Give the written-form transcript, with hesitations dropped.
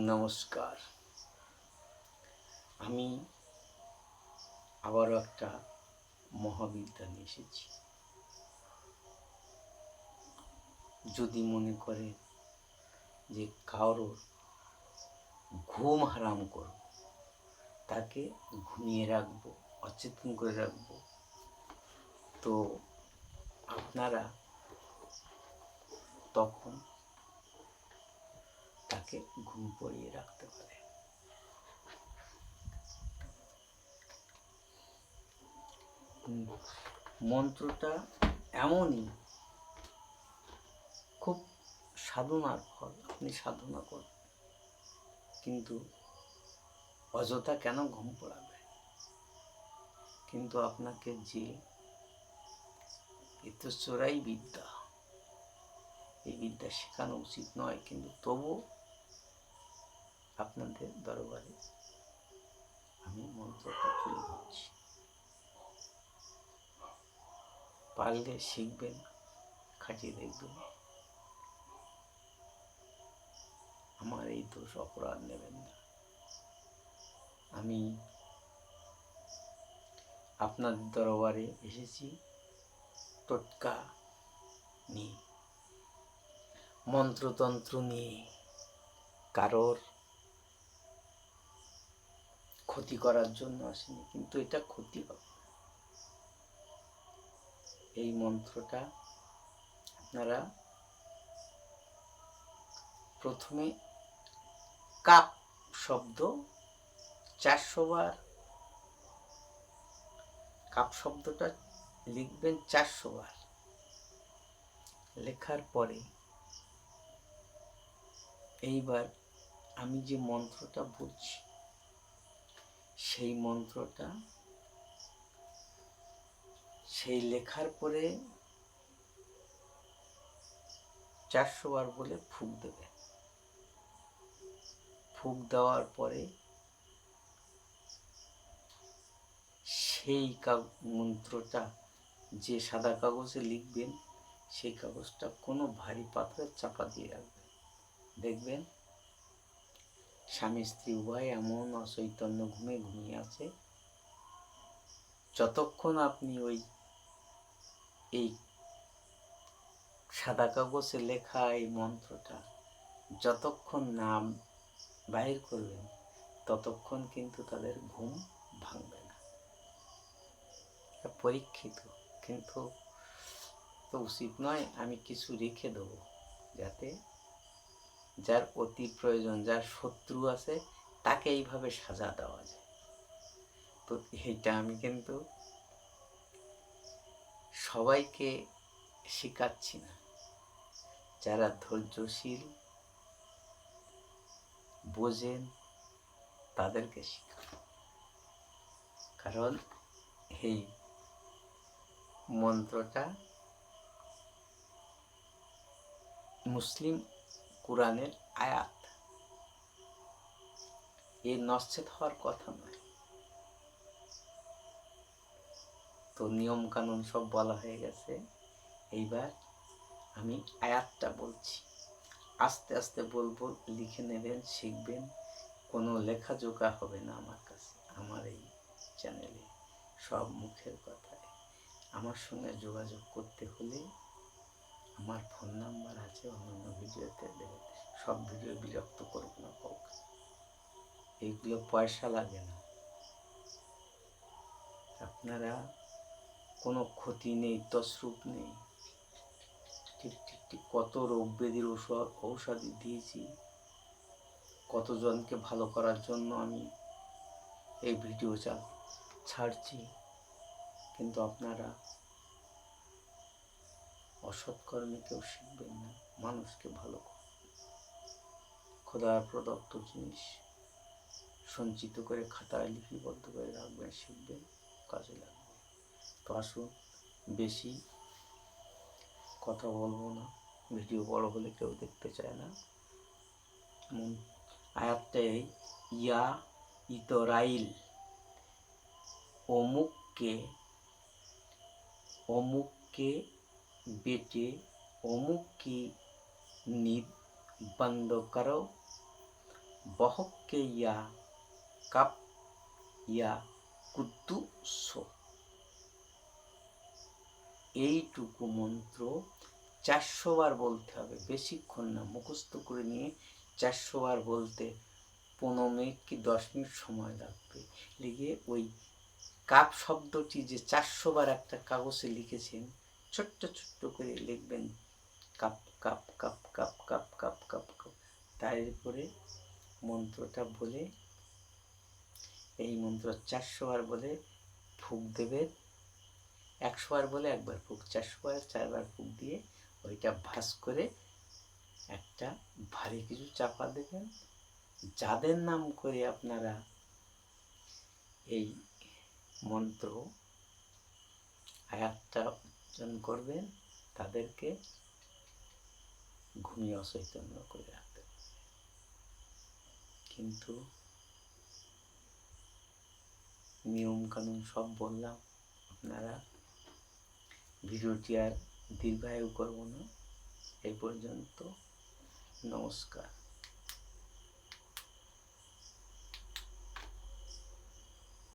নমস্কার। আমি আবারও একটা মহাবিদ্যা নিয়ে এসেছি। যদি মনে করে যে কারোর ঘুম হারাম করব, তাকে ঘুমিয়ে রাখবো, অচেতন করে রাখবো, তো আপনারা তখন তাকে ঘুম পড়িয়ে রাখতে পারে। মন্ত্রটা এমনই, খুব সাধনার ফল। আপনি সাধনা করুন, কিন্তু অযথা কেন ঘুম পড়াবে? কিন্তু আপনাকে যে এত চোরাই বিদ্যা, এই বিদ্যা শেখানো উচিত নয়, কিন্তু তবু আপনাদের দরবারে আমি মন্ত্রটা তুলে ধরছি। পারলে শিখবেন, খাটিয়ে দেখবেন। আমার এই দোষ অপরাধ নেবেন না। আমি আপনাদের দরবারে এসেছি টোটকা নিয়ে, মন্ত্রতন্ত্র নিয়ে। কারোর ক্ষতি করার জন্য আসেনি, কিন্তু এটা ক্ষতি হবে। এই মন্ত্রটা আপনারা প্রথমে কাপ শব্দ 400 বার, কাপ শব্দটা লিখবেন 400 বার। লেখার পরে এইবার আমি যে মন্ত্রটা বলছি, সেই মন্ত্রটা সেই লেখার পরে 400 বার বলে ফুঁক দেবে। ফুঁক দেওয়ার পরে সেই মন্ত্রটা যে সাদা কাগজে লিখবেন, সেই কাগজটা কোনো ভারী পাথরে চাপা দিয়ে রাখবেন। দেখবেন স্বামী স্ত্রী উভয় এমন অচৈতন্য ঘুমে ঘুমিয়ে আছে। যতক্ষণ আপনি এই সাদা কাগজে লেখা এই মন্ত্রটা যতক্ষণ না বাহির করবেন, ততক্ষণ কিন্তু তাদের ঘুম ভাঙবে না। পরীক্ষিত, কিন্তু তো উচিত নয়। আমি কিছু রেখে দেবো, যাতে যার অতি প্রয়োজন, যার শত্রু আছে, তাকে এইভাবে সাজা দেওয়া যায়। তো এইটা আমি কিন্তু সবাইকে শেখাচ্ছি না। যারা ধৈর্যশীল, বোঝেন, তাদেরকে শেখাবো। কারণ এই মন্ত্রটা মুসলিম কোরআনের আয়াত, এর নস্যাৎ হওয়ার কথা নয়। তো নিয়ম কানুন সব বলা হয়ে গেছে। এইবার আমি আয়াতটা বলছি, আস্তে আস্তে বলবো, লিখে নেবেন, শিখবেন। কোনো লেখাজোখা হবে না আমার কাছে। আমার এই চ্যানেলে সব মুখের কথায়। আমার সঙ্গে যোগাযোগ করতে হলে আমার ফোন নাম্বার আছে, অন্যান্য ভিডিওতে দেবেন। সব ভিডিও বিরক্ত করব না কাউকে। এইগুলো পয়সা লাগে না। আপনারা কোনো ক্ষতি নেই, তসরূপ নেই। ঠিক কত রোগ ব্যাধির ঔষধি দিয়েছি, কতজনকে ভালো করার জন্য আমি এই ভিডিও ছাড়ছি। কিন্তু আপনারা অসৎ কর্মে কেউ শিখবেন না, মানুষকে ভালো করবেন। খোদার প্রদত্ত জিনিস সঞ্চিত করে খাতায় লিপিবদ্ধ করে রাখবেন, শিখবেন, কাজে লাগবে। তো আসুন, বেশি কথা বলবো না, ভিডিও বড় হলে কেউ দেখতে চায় না। আয়াতটাই, ইয়া ইতরাইল, অমুককে বেটে অমুক की नींद बंद करो, বহক্কে ইয়া কাপ ইয়া কুদ্দুস। এইটুকু মন্ত্র 400 বার বলতে হবে, বেশিক্ষণ না। মুখস্থ করে নিয়ে 400 বার বলতে 15 মিনিট কি 10 মিনিট সময় লাগবে। লিখে ওই কাপ শব্দটি যে 400 বার একটা কাগজে লিখেছেন, ছোট্ট ছোট্ট করে লিখবেন, cup cup cup cup cup cup cup cup. তারপরে মন্ত্রটা বলে, এই মন্ত্র 400 বার বলে ফুঁক দেবে। 100 বার বলে একবার ফুঁক, 400 বার 4 বার ফুঁক দিয়ে ওইটা ভাঁজ করে একটা ভারী কিছু চাপা দেবেন। যাদের নাম করে আপনারা এই মন্ত্র আয়াতটা উচ্চারণ করবেন, তাদেরকে ঘুমিয়ে অচৈতন্য করে রাখতে। কিন্তু নিয়ম কানুন সব বললাম। আপনারা ভিডিওটি আর দীর্ঘায়ু করব না, এই পর্যন্ত। নমস্কার।